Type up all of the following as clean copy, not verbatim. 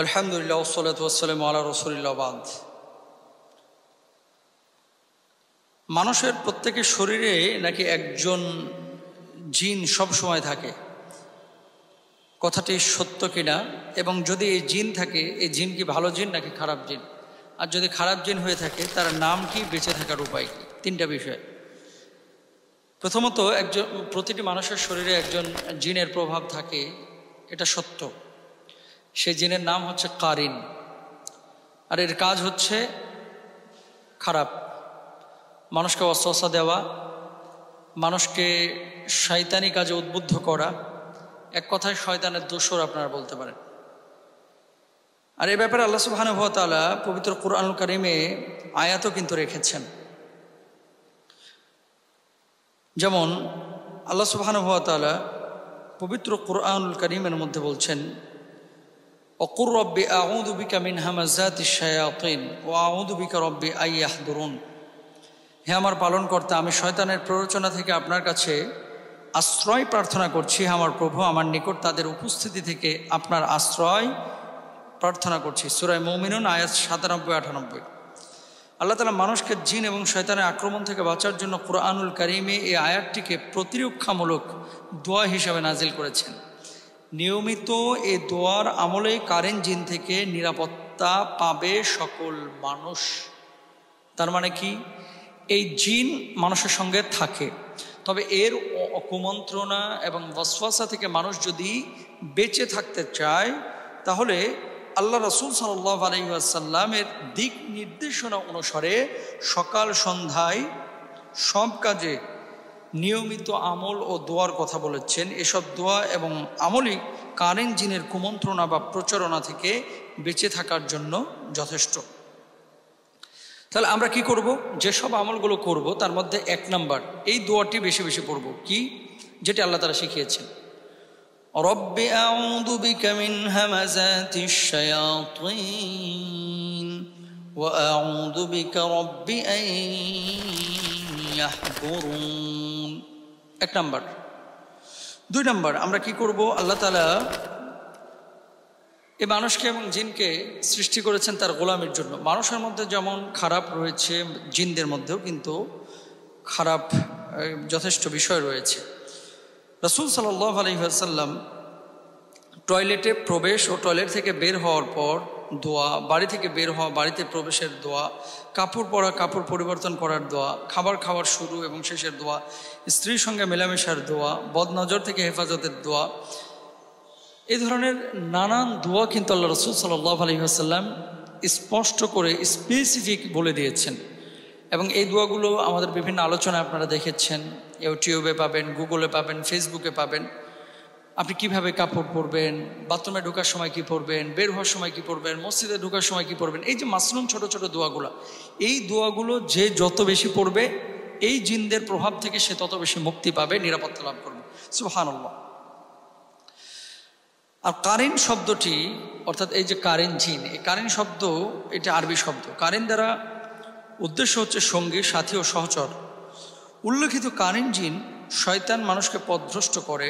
আলহামদুলিল্লাহ ওয়াসসালাতু ওয়াসসালামু আলা রাসূলিল্লাহ বাদ। মানুষের প্রত্যেকের শরীরে নাকি একজন জিন সব সময় থাকে, কথাটি সত্য কিনা, এবং যদি এই জিন থাকে এই জিন কি ভালো জিন নাকি খারাপ জিন, আর যদি খারাপ জিন হয়ে থাকে তার নাম কি, বেঁচে থাকার উপায় কি, তিনটা বিষয়। প্রথমত, প্রতিটি মানুষের শরীরে একজন জিনের প্রভাব থাকে, এটা সত্য। সেই জিনের নাম হচ্ছে কারিন, আর এর কাজ হচ্ছে খারাপ, মানুষকে ওয়াসওয়াসা দেওয়া, মানুষকে শয়তানি কাজে উদ্বুদ্ধ করা, এক কথায় শয়তানের দোসর আপনারা বলতে পারেন। আর এই ব্যাপারে আল্লাহ সুবহানাহু ওয়া তাআলা পবিত্র কুরআনুল কারীমে আয়াতও কিন্তু রেখেছেন। যেমন আল্লাহ সুবহানাহু ওয়া তাআলা পবিত্র কুরআনুল কারীমের মধ্যে বলছেন, ওয়াকুর রব্বি আউযু বিকা মিন হামাযাতিশ শায়াতিন ওয়া আউযু বিকা রব্বি আন ইয়াহদুরুন। হে আমার পালনকর্তা, আমি শয়তানের প্ররোচনা থেকে আপনার কাছে আশ্রয় প্রার্থনা করছি। আমার প্রভু, আমার নিকট তাদের উপস্থিতি থেকে আপনার আশ্রয় প্রার্থনা করছি। সূরা মুমিনুন আয়াত ৯৭-৯৮। আল্লাহ তাআলা মানুষকে জিন এবং শয়তানের আক্রমণ থেকে বাঁচার জন্য কুরআনুল কারীমে এই আয়াতটিকে প্রতিরক্ষামূলক দোয়া হিসাবে নাজিল করেছেন। নিয়মিত এই দোয়ার আমলে কারিন জিন থেকে নিরাপত্তা পাবে সকল মানুষ। তার মানে কি, এই জিন মানুষের সঙ্গে থাকে, তবে এর কুমন্ত্রণা এবং ওয়াসওয়াসা থেকে মানুষ যদি বেঁচে থাকতে চায় তাহলে আল্লাহ রাসূল সাল্লাল্লাহু আলাইহি ওয়াসাল্লামের দিক নির্দেশনা অনুসারে সকাল সন্ধ্যায় সব কাজে নিয়মিত আমল ও দোয়ার কথা বলেছেন। এসব দোয়া এবং আমলই কারিন জিনের কুমন্ত্রণা বা প্রচারণা থেকে বেঁচে থাকার জন্য যথেষ্ট। তাহলে আমরা কি করব? যেসব আমলগুলো করব তার মধ্যে ১ নাম্বার, এই দোয়াটি বেশি বেশি পড়ব। কি? যেটি আল্লাহ তাআলা শিখিয়েছেন, রব্বি আউযু বিকা মিন হামাযাতিশ শায়াতিন ওয়া আউযু বিকা রব্বি আন ইয়াহদুরুন। ১ নাম্বার। ২ নাম্বার, আমরা কি করব? আল্লাহ তাআলা এই মানুষকে এবং জিনকে সৃষ্টি করেছেন তার গোলামের জন্য। মানুষের মধ্যে যেমন খারাপ রয়েছে, জিনদের মধ্যেও কিন্তু খারাপ যথেষ্ট বিষয় রয়েছে। রাসূল সাল্লাল্লাহু আলাইহি ওয়াসাল্লাম টয়লেটে প্রবেশ ও টয়লেট থেকে বের হওয়ার পর দোয়া, বাড়ি থেকে বের হওয়া, বাড়িতে প্রবেশের দোয়া, কাপড় পরা, কাপড় পরিবর্তন করার দোয়া, খাবার খাওয়ার শুরু এবং শেষের দোয়া, স্ত্রীর সঙ্গে মেলামেশার দোয়া, বদনজর থেকে হেফাজতের দোয়া, এই ধরনের নানান দোয়া কিন্তু আল্লাহ রাসূল সাল্লাল্লাহু আলাইহি ওয়াসাল্লাম স্পষ্ট করে স্পেসিফিক বলে দিয়েছেন। এবং এই দোয়াগুলো আমাদের বিভিন্ন আলোচনায় আপনারা দেখেছেন, ইউটিউবে পাবেন, গুগলে পাবেন, ফেসবুকে পাবেন। আপনি কিভাবে কাপড় পরবেন, বাথরুমে ঢোকার সময় কি পরবেন, বের হওয়ার সময় কি পরবেন, মসজিদে ঢোকার সময় কি পরবেন, এই যে মাসনুন ছোট ছোট দোয়াগুলো, এই দোয়াগুলো যে যত বেশি পড়বে এই জিনদের প্রভাব থেকে সে তত বেশি মুক্তি পাবে, নিরাপত্তা লাভ করবে। সুবহানাল্লাহ। আর কারিন শব্দটি, অর্থাৎ এই যে কারিন জিন, এই কারিন শব্দ এটা আরবি শব্দ। কারিন দ্বারা উদ্দেশ্য হচ্ছে সঙ্গী, সাথী ও সহচর। উল্লেখিত কারিন জিন শয়তান মানুষকে পথভ্রষ্ট করে,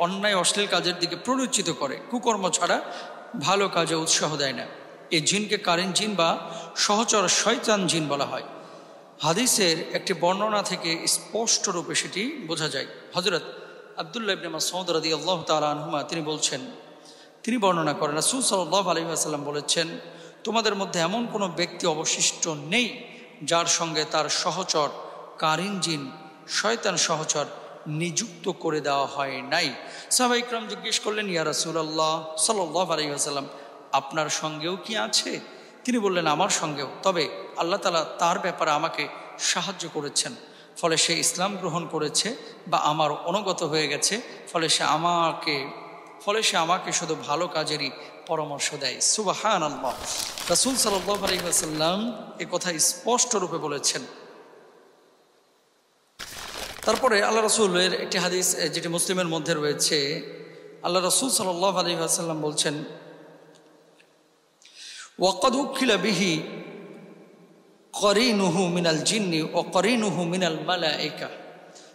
অন্যায় অশ্লীল কাজের দিকে প্ররোচিত করে, কুকর্ম ছাড়া ভালো কাজে উৎসাহ দেয় না। এই জিনকে কারিন জিন বা সহচর শয়তান জিন বলা হয়। হাদিসের একটি বর্ণনা থেকে স্পষ্ট রূপে সেটি বোঝা যায়। হযরত আব্দুল্লাহ ইবনে মাসউদ রাদিয়াল্লাহু তাআলা আনহুমা তিনি বর্ণনা করেন, রাসূল সাল্লাল্লাহু আলাইহি ওয়াসাল্লাম বলেছেন, তোমাদের মধ্যে এমন কোনো ব্যক্তি অবশিষ্ট নেই যার সঙ্গে তার সহচর কারিন জিন শয়তান সহচর নিযুক্ত করে দেওয়া হয় নাই। সাহাবায়ে ইকরাম জিজ্ঞেস করলেন, ইয়া রাসূলুল্লাহ সাল্লাল্লাহু আলাইহি ওয়াসাল্লাম, আপনার সঙ্গেও কি আছে? তিনি বললেন, আমার সঙ্গেও, তবে আল্লাহ তাআলা তার ব্যাপারে আমাকে সাহায্য করেছেন, ফলে সে ইসলাম গ্রহণ করেছে বা আমার অনুগত হয়ে গেছে, ফলে সে আমাকে শুধু ভালো কাজেরই পরামর্শ দেয়। সুবহানাল্লাহ। রাসূল সাল্লাল্লাহু আলাইহি ওয়াসাল্লাম এই কথা স্পষ্ট রূপে বলেছেন। তারপরে আল্লাহ রাসূলের একটি হাদিস যেটি মুসলিমের মধ্যে রয়েছে, আল্লাহ রাসূল সাল্লাল্লাহু আলাইহি ওয়াসাল্লাম বলছেন, ওয়াকাদ উকিলা বিহি করিনুহু মিনাল জিন্নি ও করিনুহু মিনাল মালায়েকা।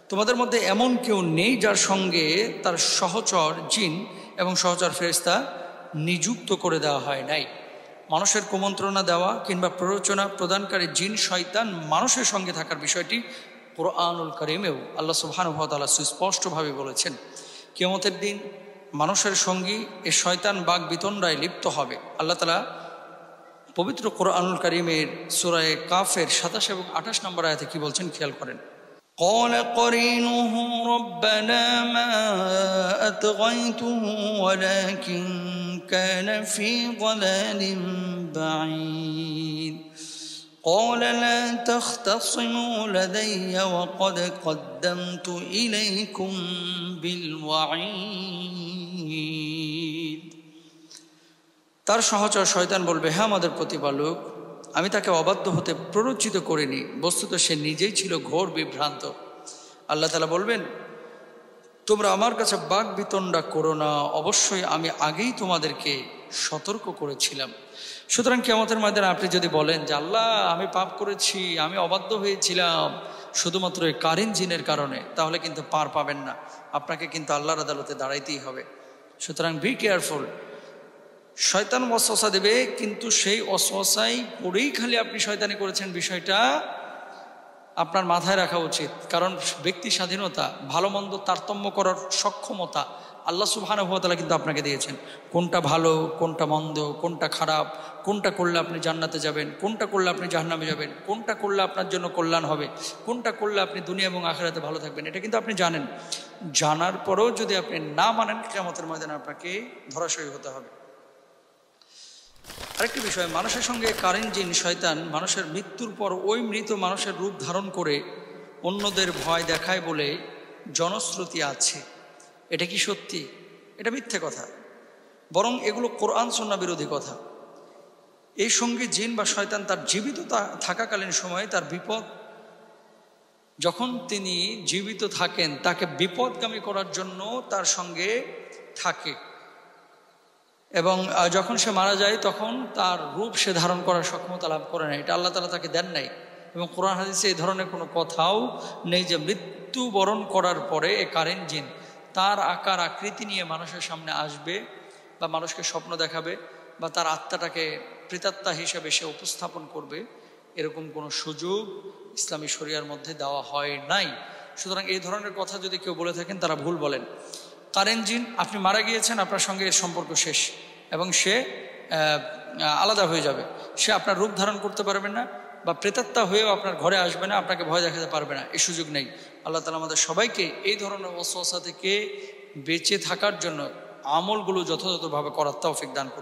তোমাদের মধ্যে এমন কেউ নেই যার সঙ্গে তার সহচর জিন এবং সহচর ফেরেশতা নিযুক্ত করে দেওয়া হয় নাই। মানুষের কুমন্ত্রণা দেওয়া কিংবা প্ররোচনা প্রদানকারী জিন শয়তান মানুষের সঙ্গে থাকার বিষয়টি কুরআনুল কারীমেও আল্লাহ সুবহানাহু ওয়া তাআলা সুস্পষ্টভাবে বলেছেন। কিয়ামতের দিন মানুষের সঙ্গী এই শয়তান বাক বিতণ্ডায় লিপ্ত হবে। আল্লাহ তাআলা পবিত্র কুরআনুল কারীমের সূরা কাফের 27 এবং 28 নম্বর আয়াতে কি বলছেন খেয়াল করেন। قال قرينه ربنا ما أطغيته ولكن كان في ضلال بعيد قال لا تختصموا لدي وقد قدمت إليكم بالوعيد। তার সহচর শয়তান বলবে, হ্যাঁ আমাদের প্রতিপালক, আমি তাকে অবাধ্য হতে প্ররোচিত করিনি, বস্তুত সে নিজেই ছিল ঘোর বিভ্রান্ত। আল্লাহ তাআলা বলবেন, তোমরা আমার কাছে বাক বিতণ্ডা করো না, অবশ্যই আমি আগেই তোমাদেরকে সতর্ক করেছিলাম। সুতরাং কিয়ামতের ময়দানে আপনি যদি বলেন যে আল্লাহ আমি পাপ করেছি, আমি অবাধ্য হয়েছিলাম শুধুমাত্র এই কারিন জিনের কারণে, তাহলে কিন্তু পার পাবেন না, আপনাকে কিন্তু আল্লাহর আদালতে দাঁড়াইতেই হবে। সুতরাং বি কেয়ারফুল। শয়তান ওয়াসওয়াসা দেবে, কিন্তু সেই ওয়াসওয়াসায় পড়েই খালি আপনি শয়তানি করেছেন বিষয়টা আপনার মাথায় রাখা উচিত। কারণ ব্যক্তি স্বাধীনতা, ভালো মন্দ তারতম্য করার সক্ষমতা আল্লাহ সুবহানাহু ওয়া তাআলা কিন্তু আপনাকে দিয়েছেন। কোনটা ভালো, কোনটা মন্দ, কোনটা খারাপ, কোনটা করলে আপনি জান্নাতে যাবেন, কোনটা করলে আপনি জাহান্নামে যাবেন, কোনটা করলে আপনার জন্য কল্যাণ হবে, কোনটা করলে আপনি দুনিয়া এবং আখিরাতে ভালো থাকবেন, এটা কিন্তু আপনি জানেন। জানার পরেও যদি আপনি না মানেন, কিয়ামতের ময়দানে আপনাকে ধরাশয়ী হতে হবে। আরেকটি বিষয়, মানুষের সঙ্গে কারিন জিন শয়তান মানুষের মৃত্যুর পর ওই মৃত মানুষের রূপ ধারণ করে অন্যদের ভয় দেখায় বলে জনশ্রুতি আছে। এটা কি সত্যি? এটা মিথ্যে কথা, বরং এগুলো কোরআন সুন্নাহ বিরোধী কথা। এই সঙ্গে জিন বা শয়তান তার জীবিত থাকাকালীন সময়ে তার বিপদ, যখন তিনি জীবিত থাকেন তাকে বিপদগামী করার জন্য তার সঙ্গে থাকে, এবং যখন সে মারা যায় তখন তার রূপ সে ধারণ করার সক্ষমতা লাভ করে না। এটা আল্লাহ তাআলা তাকে দেন নাই, এবং কোরআন হাদিসে এই ধরনের কোনো কথাও নেই যে মৃত্যুবরণ করার পরে এ কারিন জিন তার আকার আকৃতি নিয়ে মানুষের সামনে আসবে বা মানুষকে স্বপ্ন দেখাবে বা তার আত্মাটাকে প্রেতাত্মা হিসেবে সে উপস্থাপন করবে। এরকম কোনো সুযোগ ইসলামী শরিয়ার মধ্যে দেওয়া হয় নাই। সুতরাং এই ধরনের কথা যদি কেউ বলে থাকেন তারা ভুল বলেন। কারিন জিন, আপনি মারা গিয়েছেন, আপনার সঙ্গে এর সম্পর্ক শেষ এবং সে আলাদা হয়ে যাবে। সে আপনার রূপ ধারণ করতে পারবে না বা প্রেতাত্মা হয়েও আপনার ঘরে আসবে না, আপনাকে ভয় দেখাতে পারবে না, এই সুযোগ নেই। আল্লাহ তাআলা আমাদের সবাইকে এই ধরনের ওয়াসওয়াসা থেকে বেঁচে থাকার জন্য আমলগুলো যথাযথভাবে করার তৌফিক দান করুন।